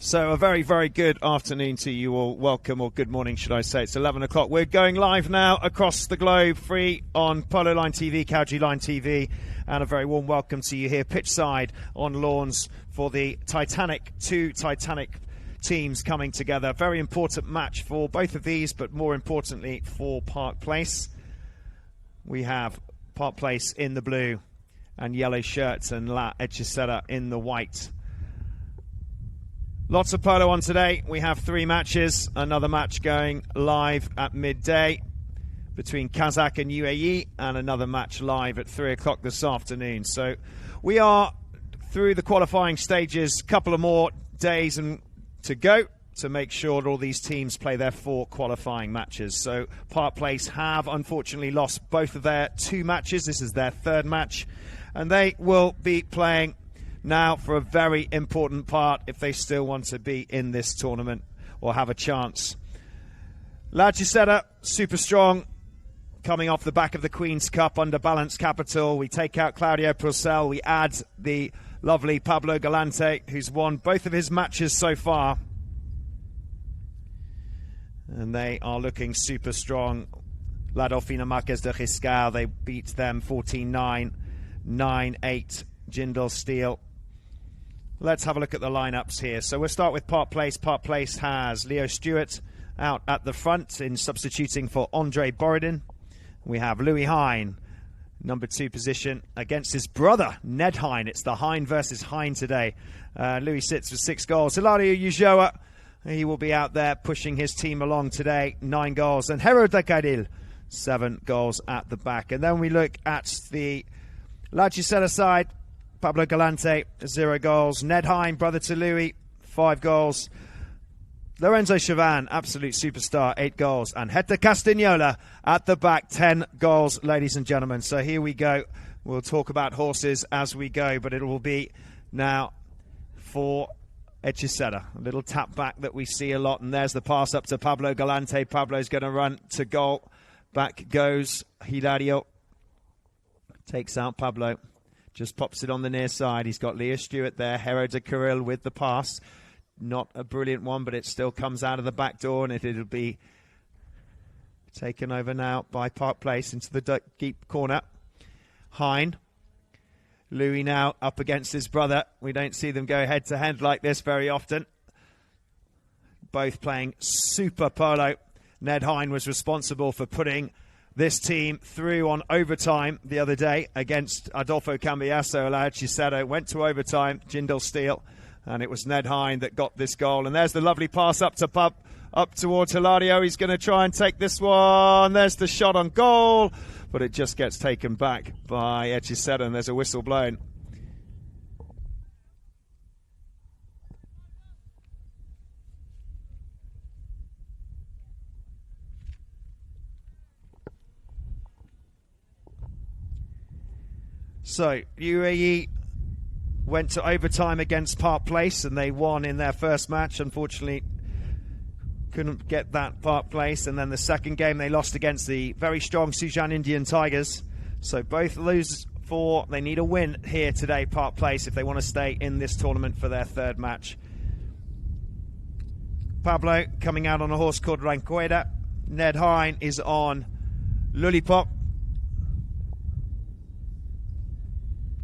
So a very, very good afternoon to you all. Welcome, or good morning, should I say. It's 11 o'clock. We're going live now across the globe, free on Polo Line TV, Cowdray Line TV, and a very warm welcome to you here pitchside on lawns for the two Titanic teams coming together. Very important match for both of these, but more importantly for Park Place. We have Park Place in the blue and yellow shirts and La Hechicera in the white. Lots of polo on today. We have 3 matches. Another match going live at midday between Kazakh and UAE, and another match live at 3 o'clock this afternoon. So we are through the qualifying stages. Couple of more days to go to make sure that all these teams play their 4 qualifying matches. So Park Place have unfortunately lost both of their 2 matches. This is their 3rd match, and they will be playing now for a very important part if they still want to be in this tournament or have a chance. La Hechicera, super strong, coming off the back of the Queen's Cup under balanced capital. We take out Claudio Purcell. We add the lovely Pablo Galante, who's won both of his matches so far. And they are looking super strong. La Dauphine Marquez de Riscal, they beat them 14-9, 9-8, Jindal Steel. Let's have a look at the lineups here. So we'll start with Park Place. Park Place has Leo Stewart out at the front in substituting for Andre Borodin. We have Louis Hine, number 2 position, against his brother, Ned Hine. It's the Hine versus Hine today. Louis sits for 6 goals. Hilario Ulloa, he will be out there pushing his team along today, 9 goals. And Hero de Cadil, 7 goals at the back. And then we look at the La Hechicera side. Pablo Galante, 0 goals. Ned Hine, brother to Louis, 5 goals. Lorenzo Chavan, absolute superstar, 8 goals. And Hector Castagnola at the back, 10 goals, ladies and gentlemen. So here we go. We'll talk about horses as we go, but it will be now for Hechicera. A little tap back that we see a lot, and there's the pass up to Pablo Galante. Pablo's going to run to goal. Back goes Hilario. Takes out Pablo. Just pops it on the near side. He's got Leo Stewart there. Hero de Carril with the pass. Not a brilliant one, but it still comes out of the back door, and it'll be taken over now by Park Place into the deep corner. Hine. Louis now up against his brother. We don't see them go head-to-head like this very often. Both playing super polo. Ned Hine was responsible for putting this team through on overtime the other day against Adolfo Cambiasso. La Hechicera went to overtime, Jindal Steel, and it was Ned Hine that got this goal. And there's the lovely pass up towards Hilario. He's going to try and take this one. There's the shot on goal, but it just gets taken back by Hechicera, and there's a whistle blown. So, UAE went to overtime against Park Place, and they won in their first match. Unfortunately, couldn't get that Park Place. And then the second game, they lost against the very strong Sujan Indian Tigers. So both lose 4. They need a win here today, Park Place, if they want to stay in this tournament for their 3rd match. Pablo coming out on a horse called Ranqueda. Ned Hine is on Lollipop.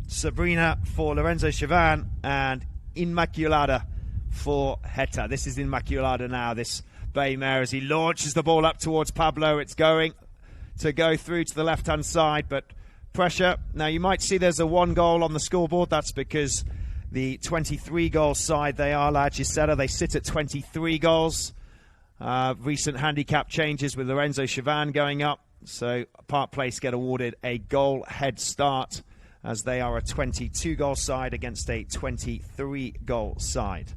Sabrina for Lorenzo Chavan, and Inmaculada for Heta. This is Inmaculada now, this bay mare, as he launches the ball up towards Pablo. It's going to go through to the left-hand side, but pressure. Now, you might see there's a 1 goal on the scoreboard. That's because the 23-goal side, they are La Hechicera. They sit at 23 goals. Recent handicap changes with Lorenzo Chavan going up. So Park Place get awarded a goal head start, as they are a 22-goal side against a 23-goal side.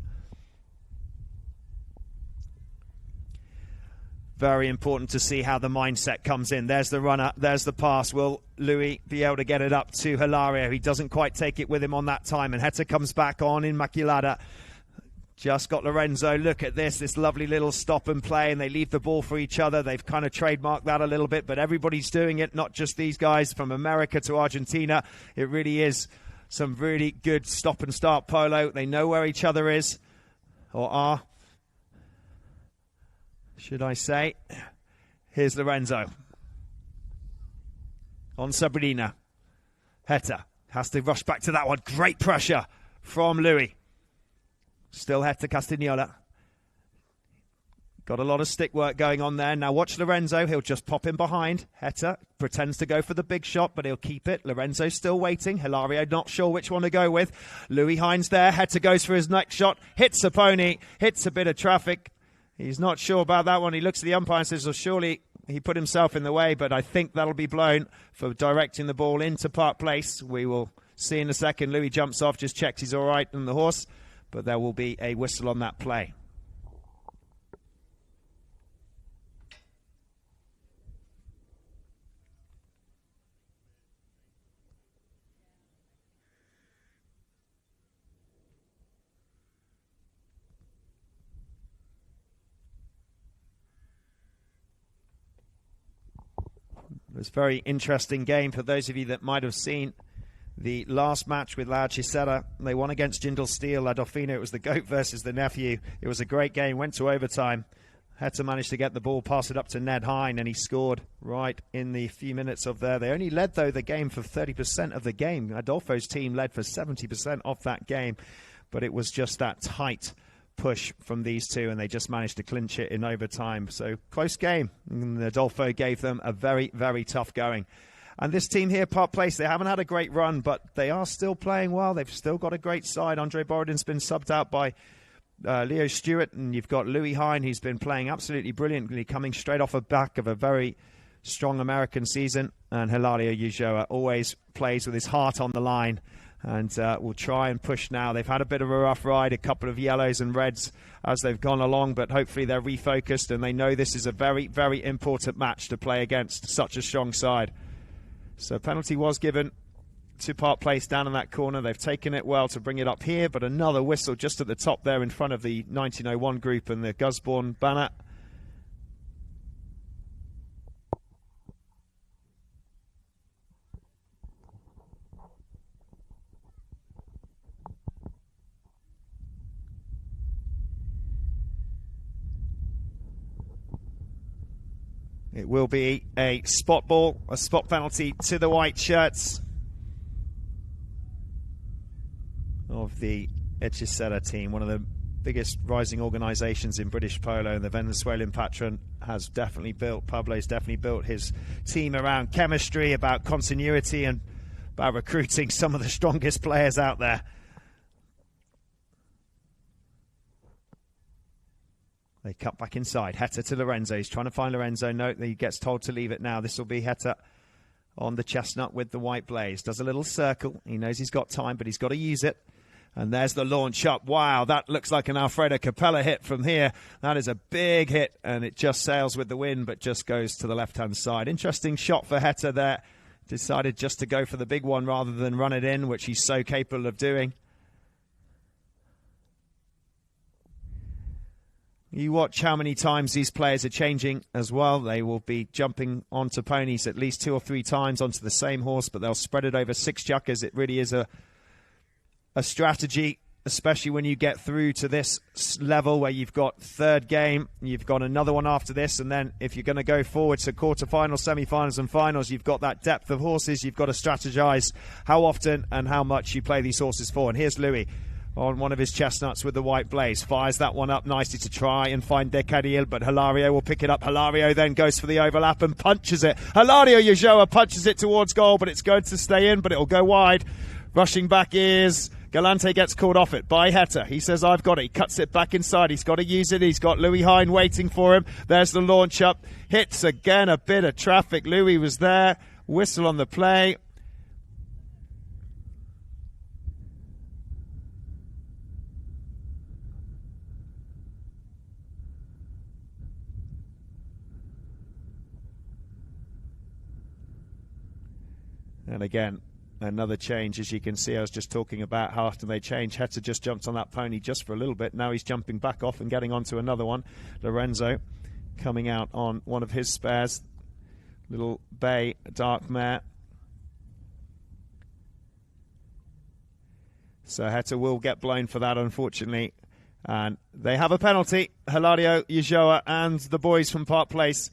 Very important to see how the mindset comes in. There's the runner, there's the pass. Will Louis be able to get it up to Hilario? He doesn't quite take it with him on that time, and Heta comes back on Inmaculada. Just got Lorenzo. Look at this lovely little stop and play, and they leave the ball for each other. They've kind of trademarked that a little bit, but everybody's doing it, not just these guys from America to Argentina. It really is some really good stop and start polo. They know where each other is. or are, should I say. Here's Lorenzo. On Sabrina. Heta has to rush back to that one. Great pressure from Louis. Still Heta Castagnola. Got a lot of stick work going on there. Now watch Lorenzo. He'll just pop in behind. Heta pretends to go for the big shot, but he'll keep it. Lorenzo's still waiting. Hilario not sure which one to go with. Louis Hines there. Heta goes for his next shot. Hits a pony. Hits a bit of traffic. He's not sure about that one. He looks at the umpire and says, well, surely he put himself in the way, but I think that'll be blown for directing the ball into Park Place. We will see in a second. Louis jumps off, just checks he's all right on the horse, but there will be a whistle on that play. It was a very interesting game for those of you that might have seen the last match with La Hechicera. They won against Jindal Steel, La Dauphine. It was the GOAT versus the nephew. It was a great game, went to overtime. Heta managed to get the ball, pass it up to Ned Hine, and he scored right in the few minutes of there. They only led, though, the game for 30% of the game. Adolfo's team led for 70% of that game, but it was just that tight push from these two, and they just managed to clinch it in overtime. So close game, and Adolfo gave them a very, very tough going. And this team here, Park Place, they haven't had a great run, but they are still playing well. They've still got a great side. Andre Borodin's been subbed out by Leo Stewart, and you've got Louis Hine, who's been playing absolutely brilliantly, coming straight off the back of a very strong American season. And Hilario Ulloa always plays with his heart on the line, and will try and push now. They've had a bit of a rough ride, a couple of yellows and reds as they've gone along, but hopefully they're refocused and they know this is a very, very important match to play against such a strong side. So penalty was given to Park Place down in that corner. They've taken it well to bring it up here, but another whistle just at the top there in front of the 1901 group and the Gusbourne banner. It will be a spot ball, a spot penalty to the white shirts of the Hechicera team, one of the biggest rising organisations in British polo, and the Venezuelan patron has definitely built, Pablo's definitely built his team around chemistry, about continuity, and about recruiting some of the strongest players out there. They cut back inside. Heta to Lorenzo. He's trying to find Lorenzo. No, he gets told to leave it now. This will be Heta on the chestnut with the white blaze. Does a little circle. He knows he's got time, but he's got to use it. And there's the launch up. Wow, that looks like an Alfredo Capella hit from here. That is a big hit, and it just sails with the wind, but just goes to the left-hand side. Interesting shot for Heta there. Decided just to go for the big one rather than run it in, which he's so capable of doing. You watch how many times these players are changing as well. They will be jumping onto ponies at least 2 or 3 times onto the same horse, but they'll spread it over 6 juckers. It really is a strategy, especially when you get through to this level where you've got third game, you've got another one after this, and then if you're going to go forward to quarterfinals, semi-finals and finals, you've got that depth of horses. You've got to strategize how often and how much you play these horses for. And here's Louis on one of his chestnuts with the white blaze. Fires that one up nicely to try and find Decaril, but Hilario will pick it up. Hilario then goes for the overlap and punches it. Hilario Ulloa punches it towards goal, but it's going to stay in, but it'll go wide. Rushing back is Galante, gets caught off it by Heta. He says, I've got it. He cuts it back inside. He's got to use it. He's got Louis Hine waiting for him. There's the launch up. Hits again, a bit of traffic. Louis was there. Whistle on the play. And again, another change. As you can see, I was just talking about how often they change. Heta just jumped on that pony just for a little bit. Now he's jumping back off and getting onto another one. Lorenzo coming out on one of his spares. Little bay dark mare. So Heta will get blown for that, unfortunately. And they have a penalty, Hilario Ulloa and the boys from Park Place.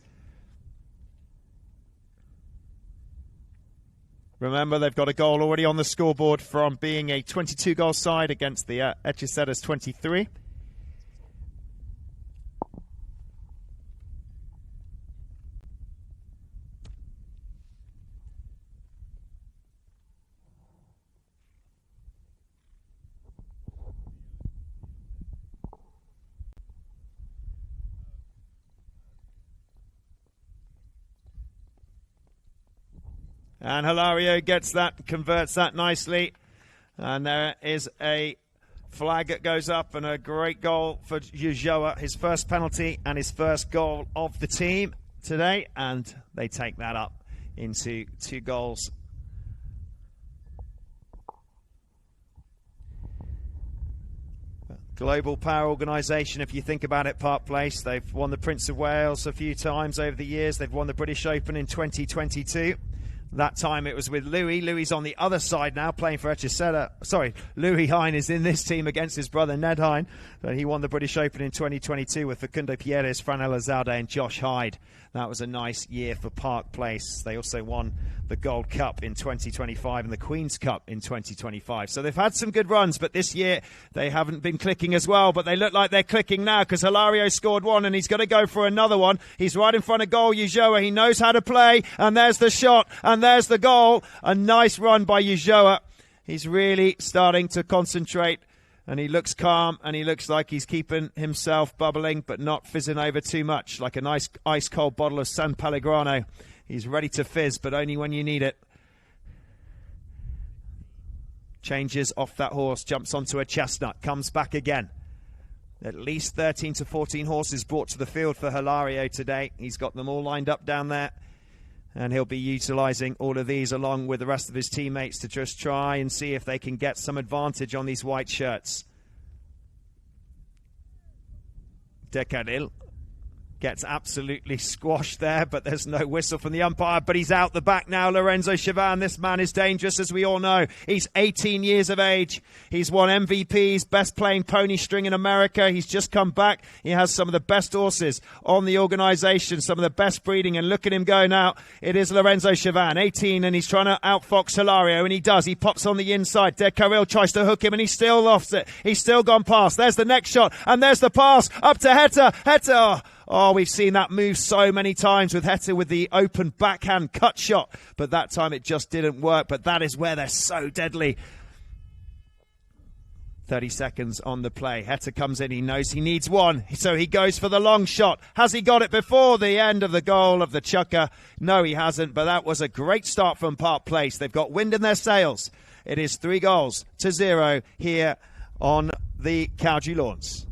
Remember, they've got a goal already on the scoreboard from being a 22-goal side against the Hechiceras 23. And Hilario gets that, converts that nicely. And there is a flag that goes up and a great goal for Ulloa, his first penalty and his first goal of the team today. And they take that up into 2 goals. Global power organisation, if you think about it, Park Place. They've won the Prince of Wales a few times over the years. They've won the British Open in 2022. That time it was with Louis. Louis on the other side now, playing for Hechicera. Sorry, Louis Hine is in this team against his brother Ned Hine. But he won the British Open in 2022 with Facundo Pierres, Fran Elizalde and Josh Hyde. That was a nice year for Park Place. They also won the Gold Cup in 2025 and the Queen's Cup in 2025. So they've had some good runs, but this year they haven't been clicking as well. But they look like they're clicking now because Hilario scored one and he's going to go for another one. He's right in front of goal, Ulloa. He knows how to play, and there's the shot, and there's the goal. A nice run by Ulloa. He's really starting to concentrate. And he looks calm, and he looks like he's keeping himself bubbling, but not fizzing over too much, like a nice ice-cold bottle of San Pellegrino. He's ready to fizz, but only when you need it. Changes off that horse, jumps onto a chestnut, comes back again. At least 13 to 14 horses brought to the field for Hilario today. He's got them all lined up down there. And he'll be utilising all of these along with the rest of his teammates to just try and see if they can get some advantage on these white shirts. De Carril gets absolutely squashed there, but there's no whistle from the umpire. But he's out the back now, Lorenzo Chavan. This man is dangerous, as we all know. He's 18 years of age. He's won MVPs, best playing pony string in America. He's just come back. He has some of the best horses on the organisation, some of the best breeding. And look at him go now. It is Lorenzo Chavan, 18, and he's trying to outfox Hilario, and he does. He pops on the inside. De Carril tries to hook him, and he still lofts it. He's still gone past. There's the next shot, and there's the pass up to Heta. Heta, oh, we've seen that move so many times with Heta with the open backhand cut shot. But that time it just didn't work. But that is where they're so deadly. 30 seconds on the play. Heta comes in. He knows he needs one. So he goes for the long shot. Has he got it before the end of the goal of the chukker? No, he hasn't. But that was a great start from Park Place. They've got wind in their sails. It is 3-0 here on the Cowdray Lawns.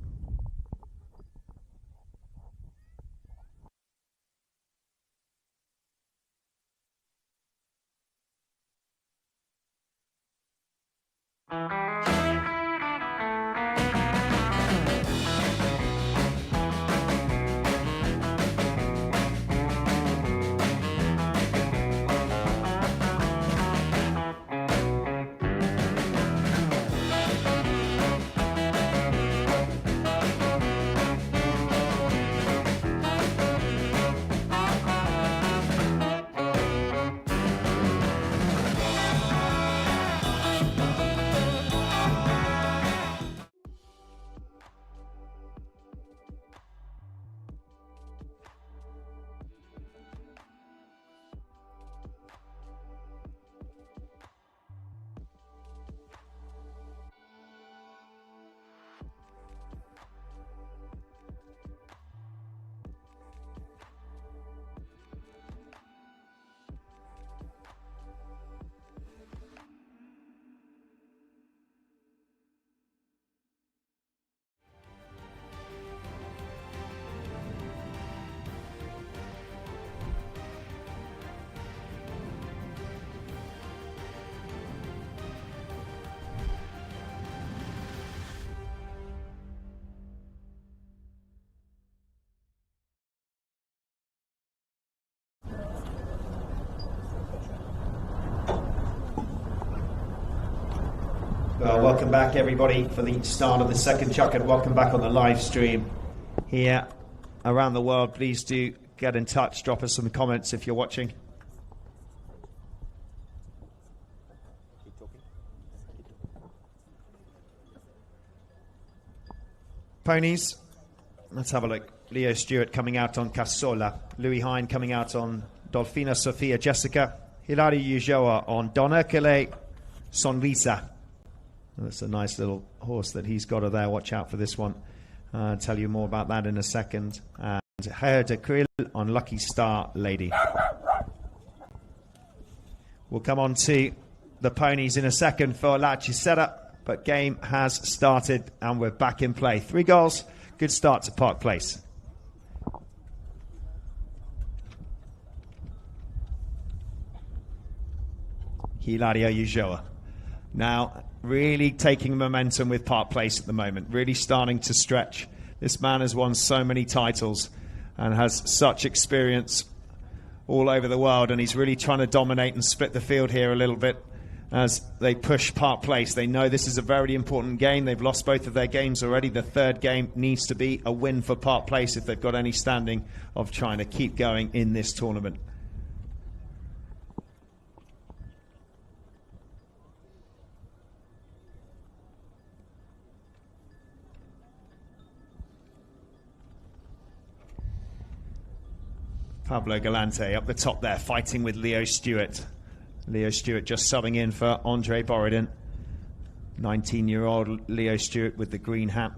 Well, welcome back everybody for the start of the second chuck, and welcome back on the live stream here around the world. Please do get in touch, drop us some comments if you're watching. Ponies, let's have a look. Leo Stewart coming out on Casola, Louis Hine coming out on Dolfina Sofia Jessica, Hilario Ulloa on Don Hercule Sonrisa. That's a nice little horse that he's got there. Watch out for this one. I'll tell you more about that in a second. And Herr de Krill on Lucky Star Lady. We'll come on to the ponies in a second for La Chisera, but game has started and we're back in play. 3 goals, good start to Park Place. Hilario Ulloa. Now, really taking momentum with Park Place at the moment, really starting to stretch. This man has won so many titles and has such experience all over the world, and he's really trying to dominate and split the field here a little bit as they push Park Place. They know this is a very important game. They've lost both of their games already. The third game needs to be a win for Park Place if they've got any standing of trying to keep going in this tournament. Pablo Galante up the top there, fighting with Leo Stewart. Leo Stewart just subbing in for Andre Borodin. 19-year-old Leo Stewart with the green hat.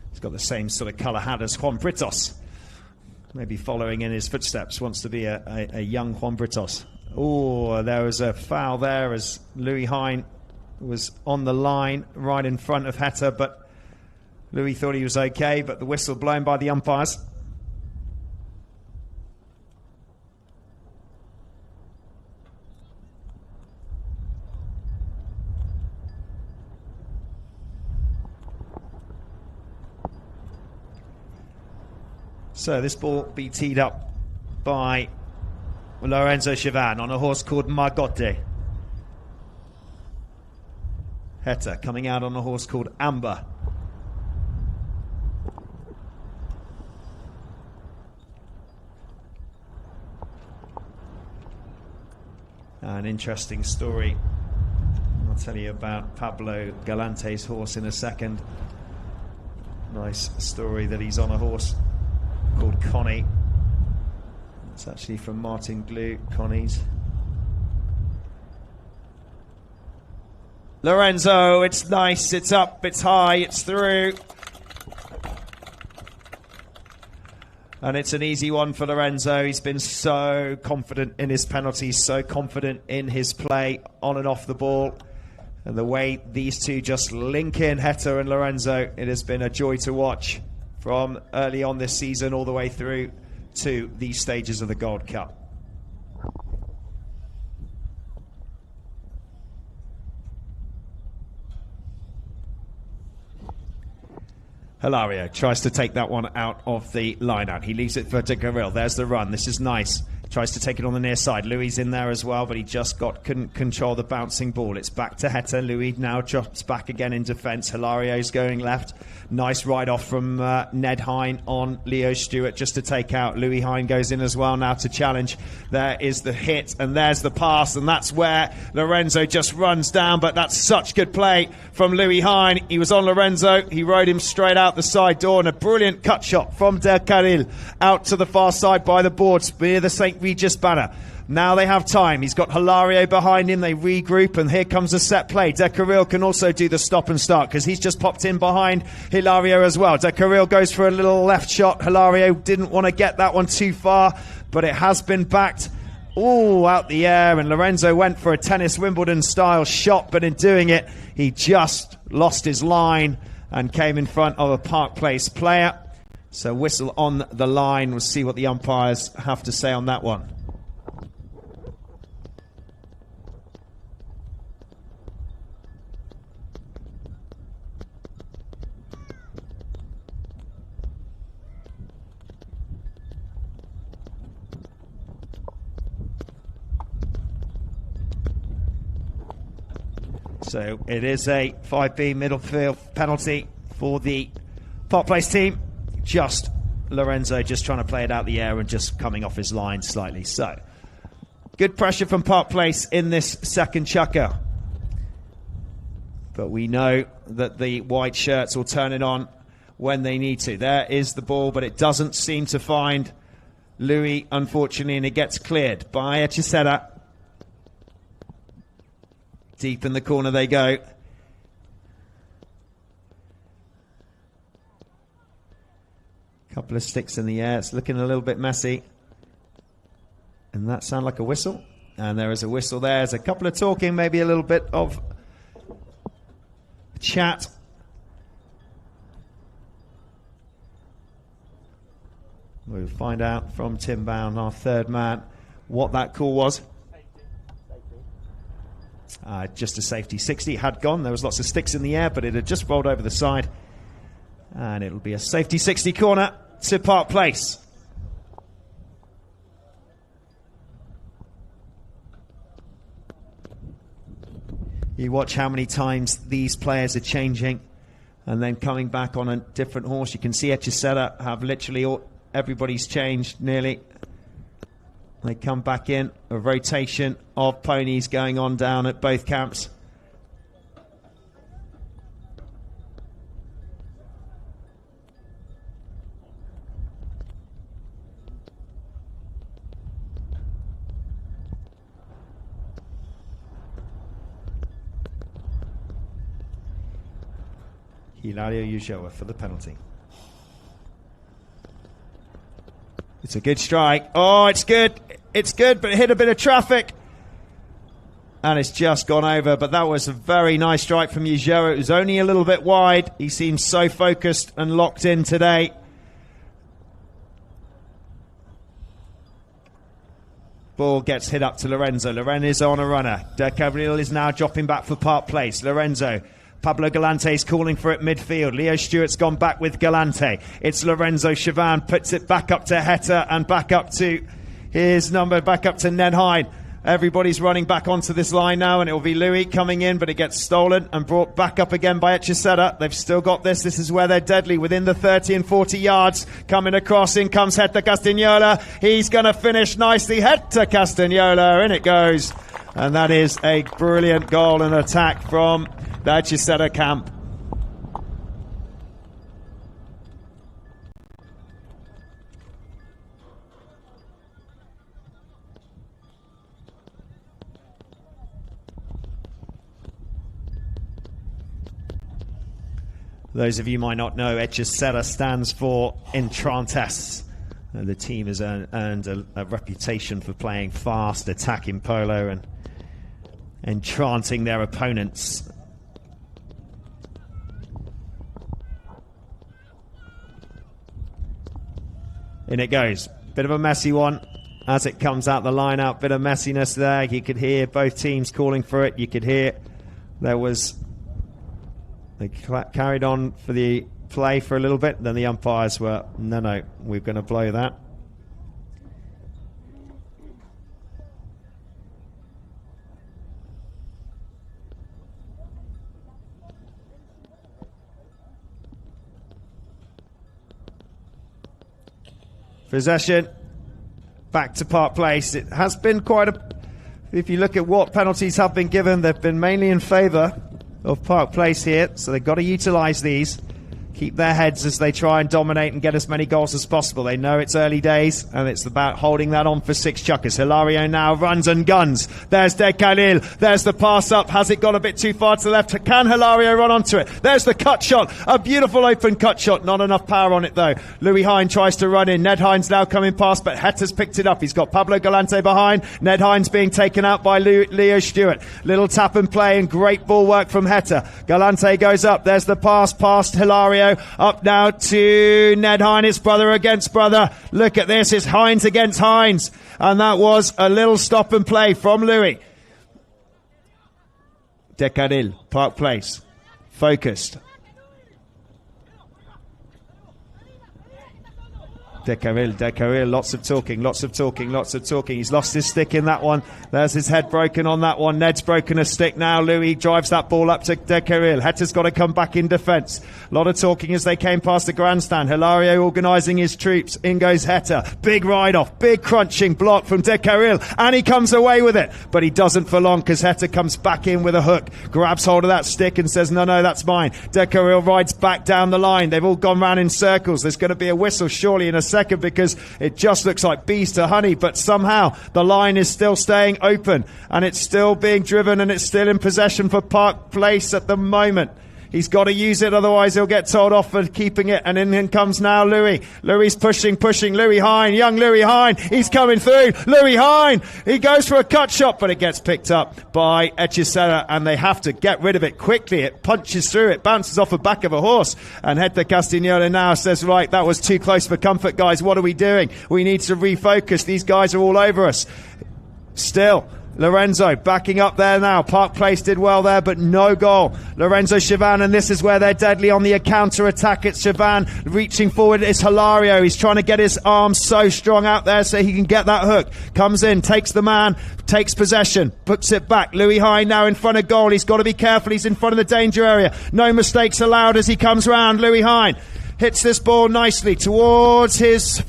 He's got the same sort of colour hat as Juan Britos. Maybe following in his footsteps, wants to be a young Juan Britos. Oh, there was a foul there as Louis Hine was on the line right in front of Heta, but Louis thought he was okay, but the whistle blown by the umpires. So this ball be teed up by Lorenzo Chavan on a horse called Margote. Heta coming out on a horse called Amber. An interesting story. I'll tell you about Pablo Galante's horse in a second. Nice story that he's on a horse called Connie. It's actually from Martin Glue, Connie's. Lorenzo, it's nice, it's up, it's high, it's through. And it's an easy one for Lorenzo. He's been so confident in his penalties, so confident in his play on and off the ball. And the way these two just link in, Heta and Lorenzo, it has been a joy to watch from early on this season all the way through to these stages of the Gold Cup. Hilario tries to take that one out of the line-out. He leaves it for De Carril. There's the run. This is nice. Tries to take it on the near side. Louis in there as well, but he just couldn't control the bouncing ball. It's back to Heta. Louis now drops back again in defence. Hilario's going left. Nice ride off from Ned Hine on Leo Stewart just to take out. Louis Hine goes in as well now to challenge. There is the hit and there's the pass, and that's where Lorenzo just runs down, but that's such good play from Louis Hine. He was on Lorenzo. He rode him straight out the side door, and a brilliant cut shot from De Carril out to the far side by the boards near the St. Regis banner. Now they have time. He's got Hilario behind him. They regroup, and here comes a set play. De Carril can also do the stop and start because he's just popped in behind Hilario as well. De Carril goes for a little left shot. Hilario didn't want to get that one too far, but it has been backed all out the air, and Lorenzo went for a tennis Wimbledon style shot, but in doing it he just lost his line and came in front of a Park Place player. So whistle on the line. We'll see what the umpires have to say on that one. So it is a 5B middle field penalty for the Park Place team. Just Lorenzo just trying to play it out the air and just coming off his line slightly. So good pressure from Park Place in this second chukker. But we know that the white shirts will turn it on when they need to. There is the ball, but it doesn't seem to find Louis, unfortunately, and it gets cleared by Hechicera. Deep in the corner they go. Couple of sticks in the air. It's looking a little bit messy. And that sound like a whistle? And there is a whistle there. There's a couple of talking, maybe a little bit of chat. We'll find out from Tim Bound, our third man, what that call was. Just a safety. 60 had gone. There was lots of sticks in the air, but it had just rolled over the side. And it'll be a safety 60 corner to Park Place. You watch how many times these players are changing and then coming back on a different horse. You can see Hechicera have literally everybody's changed nearly. They come back in, a rotation of ponies going on down at both camps. Hilario Ulloa for the penalty. It's a good strike. Oh, it's good. It's good, but it hit a bit of traffic. And it's just gone over. But that was a very nice strike from Ulloa. It was only a little bit wide. He seems so focused and locked in today. Ball gets hit up to Lorenzo. Lorenzo is on a runner. De Cabril is now dropping back for Park Place. Lorenzo. Pablo Galante is calling for it midfield. Leo Stewart's gone back with Galante. It's Lorenzo Chavan, puts it back up to Heta and back up to his number, back up to Ned Hine. Everybody's running back onto this line now, and it will be Louis coming in, but it gets stolen and brought back up again by Hechicera. They've still got this. This is where they're deadly, within the 30 and 40 yards. Coming across, in comes Hector Castagnola. He's going to finish nicely. Hector Castagnola, in it goes. And that is a brilliant goal and attack from the Hechicera camp. Those of you might not know, Hechicera stands for Entrantes. The team has earned a reputation for playing fast, attacking polo and enchanting their opponents. In it goes. Bit of a messy one as it comes out the line out. Bit of messiness there. You could hear both teams calling for it. You could hear there was... They carried on for the play for a little bit. Then the umpires were, no, we're going to blow that. Possession back to Park Place. It has been quite a... If you look at what penalties have been given, they've been mainly in favour of Park Place here, so they've got to utilise these, keep their heads as they try and dominate and get as many goals as possible. They know it's early days, and it's about holding that on for 6 chukkers. Hilario now runs and guns. There's De Khalil. There's the pass up. Has it gone a bit too far to the left? Can Hilario run onto it? There's the cut shot. A beautiful open cut shot. Not enough power on it, though. Louis Hine tries to run in. Ned Hine's now coming past, but Heta's picked it up. He's got Pablo Galante behind. Ned Hine's being taken out by Leo Stewart. Little tap and play and great ball work from Heta. Galante goes up. There's the pass past Hilario. Up now to Ned Hine. It's brother against brother. Look at this. It's Hines against Hines. And that was a little stop and play from Louis. De Carril, Park Place. Focused. De Carril, lots of talking. He's lost his stick in that one. There's his head broken on that one. Ned's broken a stick now. Louis drives that ball up to De Carril. Hetter's got to come back in defence. A lot of talking as they came past the grandstand. Hilario organising his troops. In goes Hetter. Big ride-off, big crunching block from De Carril, and he comes away with it. But he doesn't for long because Hetter comes back in with a hook, grabs hold of that stick and says, no, that's mine. De Carril rides back down the line. They've all gone round in circles. There's going to be a whistle surely in a second because it just looks like bees to honey, but somehow the line is still staying open and it's still being driven and it's still in possession for Park Place at the moment. He's got to use it, otherwise he'll get told off for keeping it. And in comes now Louis. Louis pushing. Louis Hine, young Louis Hine. He's coming through. Louis Hine. He goes for a cut shot, but it gets picked up by Hechicera, and they have to get rid of it quickly. It punches through. It bounces off the back of a horse. And Hector Castagnola now says, right, that was too close for comfort, guys. What are we doing? We need to refocus. These guys are all over us. Still, Lorenzo backing up there now. Park Place did well there, but no goal. Lorenzo Chavan, and this is where they're deadly on the counter-attack. It's Chavan reaching forward. It's Hilario. He's trying to get his arms so strong out there so he can get that hook. Comes in, takes the man, takes possession, puts it back. Louis Hine now in front of goal. He's got to be careful. He's in front of the danger area. No mistakes allowed as he comes round. Louis Hine hits this ball nicely towards his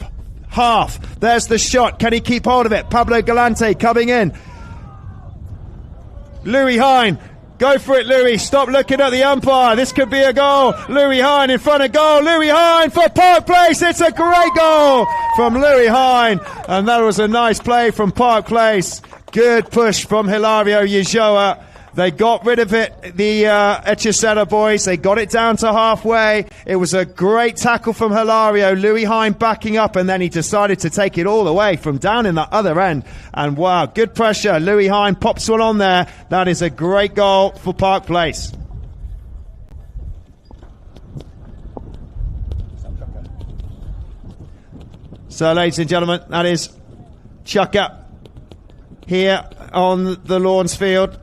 half. There's the shot. Can he keep hold of it? Pablo Galante coming in. Louis Hine, go for it, Louis. Stop looking at the umpire. This could be a goal. Louis Hine in front of goal. Louis Hine for Park Place. It's a great goal from Louis Hine. And that was a nice play from Park Place. Good push from Hilario Yejoa. They got rid of it, the Hechicera boys. They got it down to halfway. It was a great tackle from Hilario. Louis Hine backing up, and then he decided to take it all the way from down in the other end. And wow, good pressure. Louis Hine pops one on there. That is a great goal for Park Place. So, ladies and gentlemen, that is Chukka here on the Lawns Field.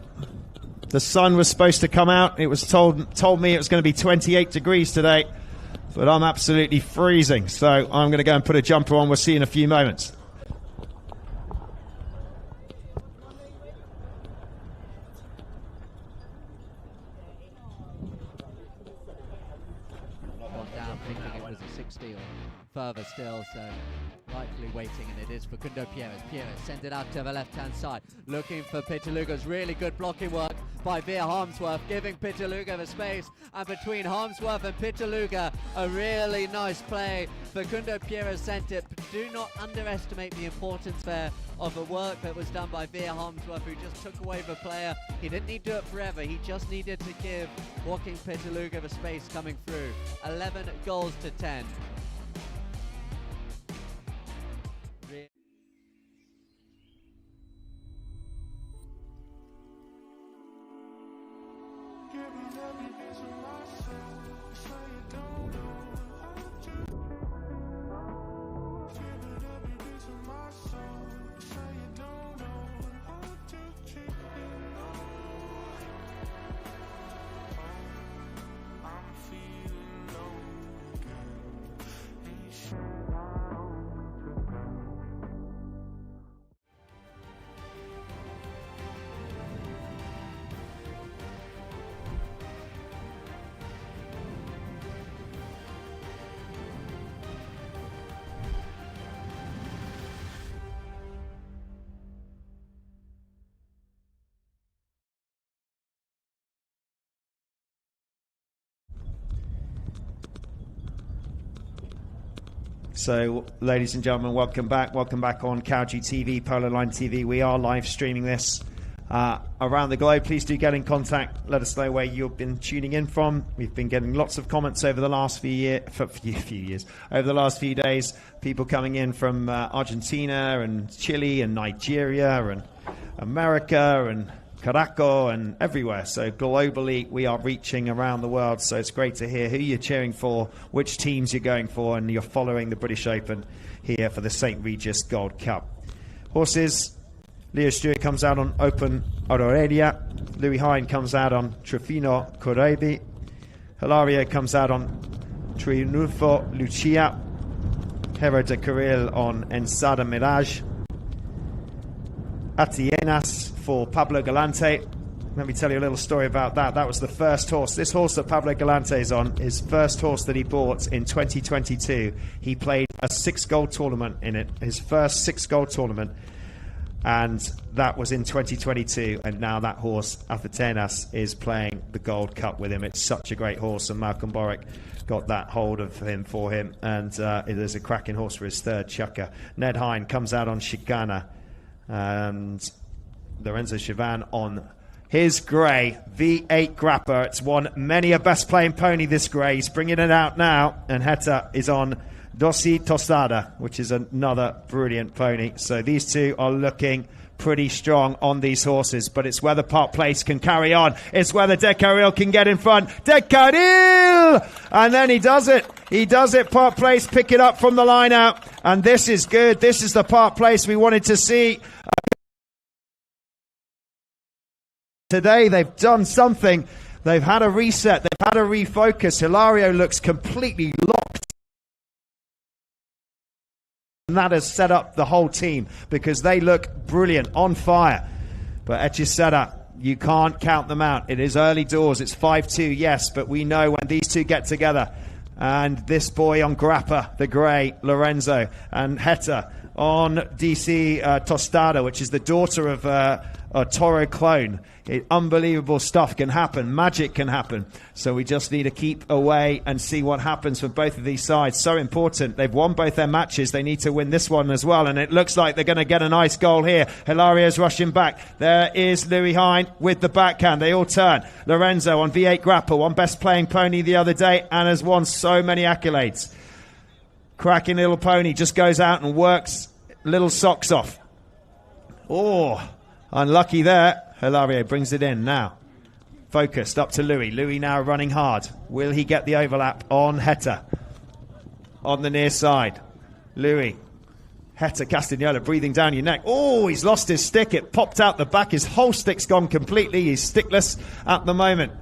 The sun was supposed to come out. It was told me it was going to be 28 degrees today, but I'm absolutely freezing. So I'm going to go and put a jumper on. We'll see you in a few moments. Gone down thinking it was a 60 or further still, so rightfully waiting, and it is for Facundo Pierres. Pierres sends it out to the left-hand side, looking for Pitaluga's really good blocking work by Veer Harmsworth, giving Pitaluga the space, and between Harmsworth and Pitaluga, a really nice play. Facundo Pierres sent it, but do not underestimate the importance there of the work that was done by Veer Harmsworth, who just took away the player. He didn't need to do it forever, he just needed to give Joaquin Pitaluga the space coming through. 11 goals to 10. So, ladies and gentlemen, welcome back. Welcome back on Cowdray TV, Polo Line TV. We are live streaming this around the globe. Please do get in contact. Let us know where you've been tuning in from. We've been getting lots of comments over the last few years, over the last few days. People coming in from Argentina and Chile and Nigeria and America and Caraco and everywhere. So globally we are reaching around the world, so it's great to hear who you're cheering for, which teams you're going for, and you're following the British Open here for the St. Regis Gold Cup. Horses, Leo Stewart comes out on Open Aurelia, Louis Hine comes out on Trofino Corebi, Hilario comes out on Triunfo Lucia, Hero de Carril on Ensada Mirage. Atienas for Pablo Galante. Let me tell you a little story about that. That was the first horse. This horse that Pablo Galante is on, his first horse that he bought in 2022. He played a 6-gold tournament in it, his first 6-gold tournament. And that was in 2022. And now that horse, Atienas, is playing the Gold Cup with him. It's such a great horse. And Malcolm Borwick got that hold of him for him. And it is a cracking horse for his third chukker. Ned Hine comes out on Chicana. And Lorenzo Chavan on his grey V8 Grappa. It's won many a best playing pony, this grey. He's bringing it out now. And Heta is on Dosi Tostada, which is another brilliant pony. So these two are looking pretty strong on these horses, but it's whether Park Place can carry on. It's whether De Carril can get in front. De Carril! And then he does it. He does it. Park Place pick it up from the line out. And this is good. This is the Park Place we wanted to see. Today they've done something. They've had a reset. They've had a refocus. Hilario looks completely locked. And that has set up the whole team because they look brilliant, on fire. But Hechicera, you can't count them out. It is early doors. It's 5-2, yes, but we know when these two get together. And this boy on Grappa, the grey, Lorenzo, and Heta on DC Tostada, which is the daughter of a Toro clone. Unbelievable stuff can happen. Magic can happen. So we just need to keep away and see what happens for both of these sides. So important. They've won both their matches. They need to win this one as well. And it looks like they're going to get a nice goal here. Hilario's rushing back. There is Louis Hine with the backhand. They all turn. Lorenzo on V8 Grappa, won best playing pony the other day and has won so many accolades. Cracking little pony, just goes out and works little socks off. Oh, unlucky there. Hilario brings it in now. Focused up to Louis. Louis now running hard. Will he get the overlap on Heta? On the near side. Louis. Heta Castagnola breathing down your neck. Oh, he's lost his stick. It popped out the back. His whole stick's gone completely. He's stickless at the moment.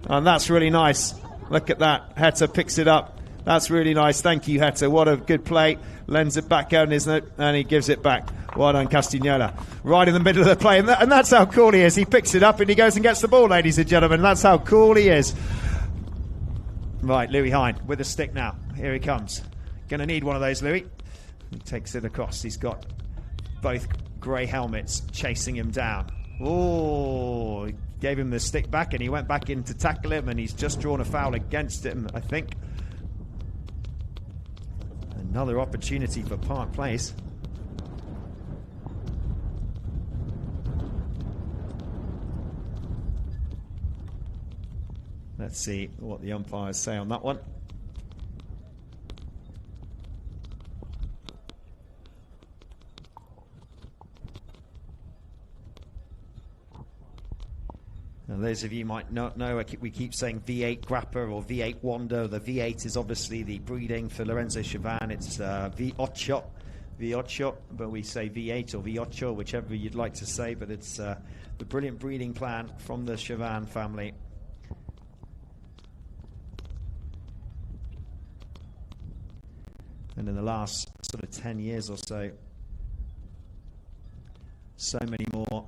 And that's really nice. Look at that. Heta picks it up. That's really nice. Thank you, Heta. What a good play. Lends it back out, isn't it? And he gives it back. Well done, Castagnola. Right in the middle of the play. And that's how cool he is. He picks it up and he goes and gets the ball, ladies and gentlemen. That's how cool he is. Right, Louis Hine with a stick now. Here he comes. Going to need one of those, Louis. He takes it across. He's got both grey helmets chasing him down. Oh, he gave him the stick back and he went back in to tackle him and he's just drawn a foul against him, I think. Another opportunity for Park Place. Let's see what the umpires say on that one. Now, those of you might not know, we keep saying V8 Grappa or V8 Wanda. The V8 is obviously the breeding for Lorenzo Chavan. It's V8, but we say V8 or V8, whichever you'd like to say. But it's the brilliant breeding plan from the Chavan family. And in the last sort of 10 years or so, so many more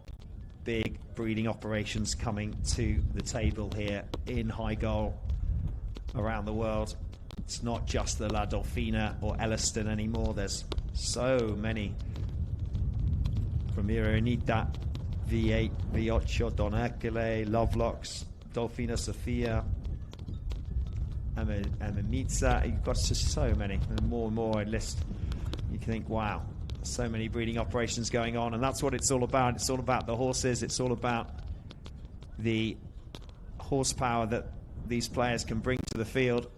big breeding operations coming to the table here in High Goal around the world. It's not just the La Dolfina or Elliston anymore. There's so many. Ramiro Anita, V8, V8, Don Hercule, Lovelocks, Dolfina Sofia, Amimitsa. You've got just so many, and more I list. You can think, wow, so many breeding operations going on, and that's what it's all about. It's all about the horses. It's all about the horsepower that these players can bring to the field,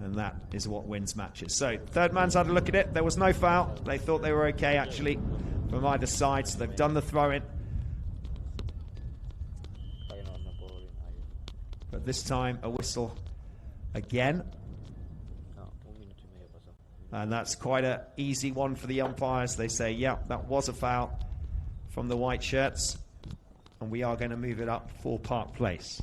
and that is what wins matches. So third man's had a look at it. There was no foul. They thought they were okay actually from either side, so they've done the throw-in. But this time a whistle again. And that's quite an easy one for the umpires. They say, yeah, that was a foul from the white shirts. And we are going to move it up for Park Place.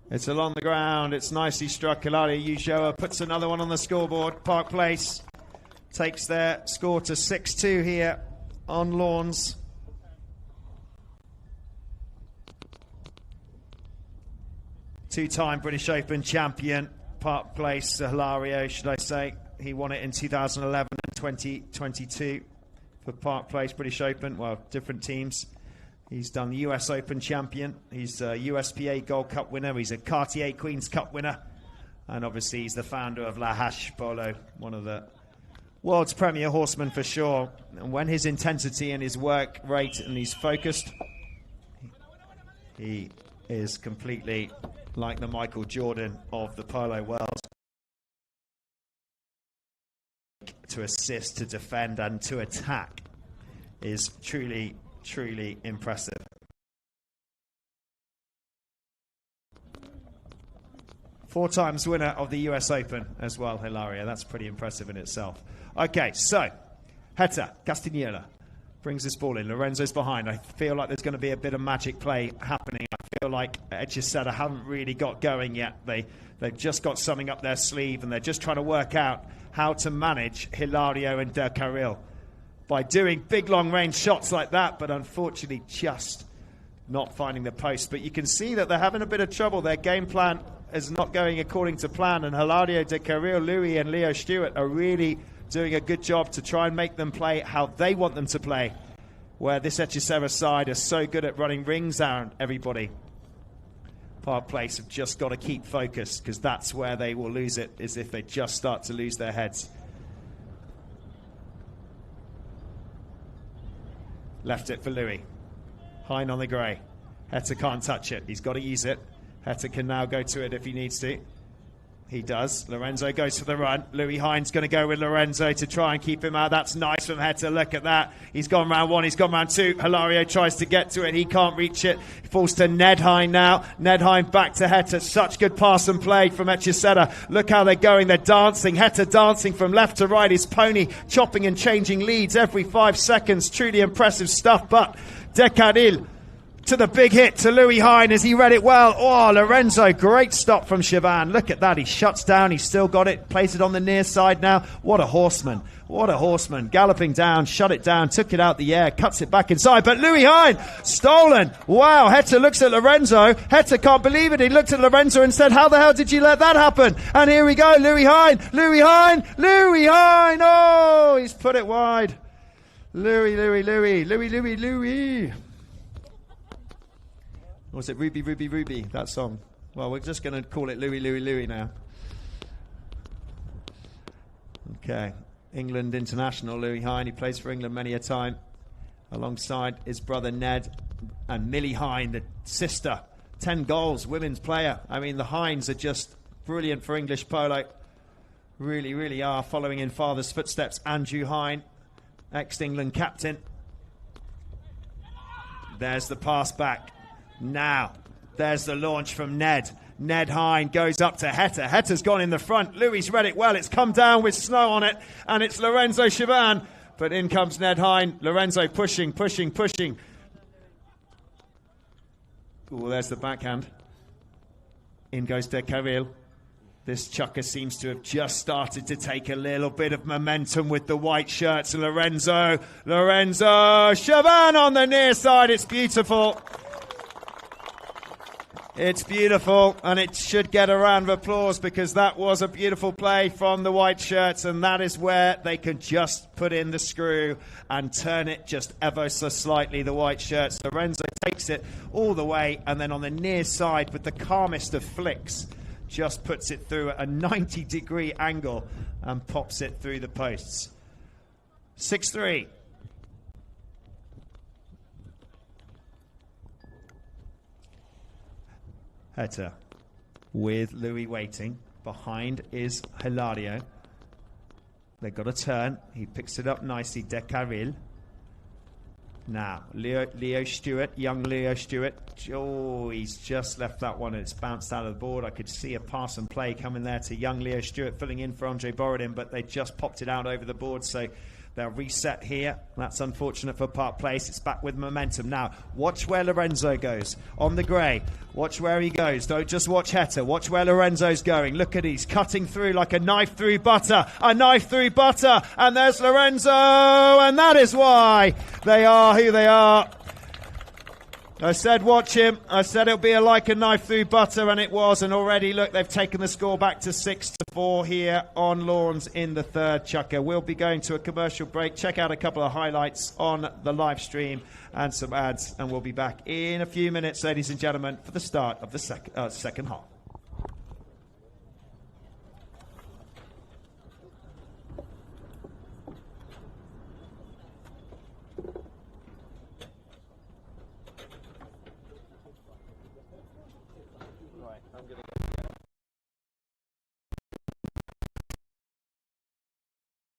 It's along the ground. It's nicely struck. Hilario Ulloa puts another one on the scoreboard. Park Place takes their score to 6-2 here on lawns. Two-time British Open champion, Park Place, Hilario, should I say. He won it in 2011 and 2022 for Park Place British Open. Well, different teams. He's done the US Open champion. He's a USPA Gold Cup winner. He's a Cartier Queen's Cup winner. And obviously he's the founder of La Hache Polo, one of the world's premier horsemen for sure. And when his intensity and his work rate and he's focused, he is completely like the Michael Jordan of the polo world. To assist, to defend and to attack is truly impressive. Four times winner of the US Open as well, Hilario. That's pretty impressive in itself. Okay, so Heta Castagnola brings this ball in. Lorenzo's behind. I feel like there's going to be a bit of magic play happening. I feel like Hechicera haven't really got going yet. They've just got something up their sleeve and they're just trying to work out how to manage Hilario and De Carril by doing big long-range shots like that, but unfortunately just not finding the post. But you can see that they're having a bit of trouble. Their game plan is not going according to plan, and Hilario, De Carril, Louis and Leo Stewart are really doing a good job to try and make them play how they want them to play, where this Hechicera side is so good at running rings around everybody. Park Place have just got to keep focused, because that's where they will lose it, is if they just start to lose their heads. Left it for Louis. Hine on the grey. Heta can't touch it. He's got to use it. Heta can now go to it if he needs to. He does. Lorenzo goes for the run. Louis Hine's going to go with Lorenzo to try and keep him out. That's nice from Heta. Look at that. He's gone round one. He's gone round two. Hilario tries to get to it. He can't reach it. He falls to Ned Hine now. Ned Hine back to Heta. Such good pass and play from Hechicera. Look how they're going. They're dancing. Heta dancing from left to right. His pony chopping and changing leads every 5 seconds. Truly impressive stuff. But De Carril to the big hit to Louis Hine as he read it well. Oh, Lorenzo, great stop from Chavan. Look at that. He shuts down. He's still got it. Plays it on the near side now. What a horseman. What a horseman. Galloping down, shut it down, took it out the air, cuts it back inside. But Louis Hine, stolen. Wow, Heta looks at Lorenzo. Heta can't believe it. He looked at Lorenzo and said, how the hell did you let that happen? And here we go. Louis Hine, Louis Hine, Louis Hine. Oh, he's put it wide. Louis. Or was it Ruby, Ruby, Ruby, that song? Well, we're just going to call it Louis now. Okay. England international, Louis Hine. He plays for England many a time. Alongside his brother Ned and Millie Hine, the sister. 10 goals, women's player. I mean, the Hines are just brilliant for English polo. Really are. Following in father's footsteps, Andrew Hine, ex-England captain. There's the pass back. Now, there's the launch from Ned. Ned Hine goes up to Heta. Heta's gone in the front. Louis read it well. It's come down with snow on it. And it's Lorenzo Chavan. But in comes Ned Hine. Lorenzo pushing. Oh, there's the backhand. In goes De Carril. This chucker seems to have just started to take a little bit of momentum with the white shirts. Lorenzo Chavan on the near side. It's beautiful. It's beautiful, and it should get a round of applause, because that was a beautiful play from the white shirts, and that is where they can just put in the screw and turn it just ever so slightly, the white shirts. Lorenzo takes it all the way, and then on the near side with the calmest of flicks, just puts it through at a 90-degree angle and pops it through the posts. 6-3. Heta with Louis waiting. Behind is Hilario. They've got a turn. He picks it up nicely. De Carril. Now, Leo Stewart, young Leo Stewart. Oh, he's just left that one and it's bounced out of the board. I could see a pass and play coming there to young Leo Stewart, filling in for Andre Borodin, but they just popped it out over the board. So They'll reset here. That's unfortunate for Park Place. It's back with momentum. Now, watch where Lorenzo goes. On the grey. Watch where he goes. Don't just watch Heta. Watch where Lorenzo's going. Look at he's cutting through like a knife through butter. A knife through butter. And there's Lorenzo. And that is why they are who they are. I said watch him. I said it'll be like a knife through butter, and it was. And already, look, they've taken the score back to 6-4 here on Lawns in the third chukker. We'll be going to a commercial break. Check out a couple of highlights on the live stream and some ads, and we'll be back in a few minutes, ladies and gentlemen, for the start of the second half.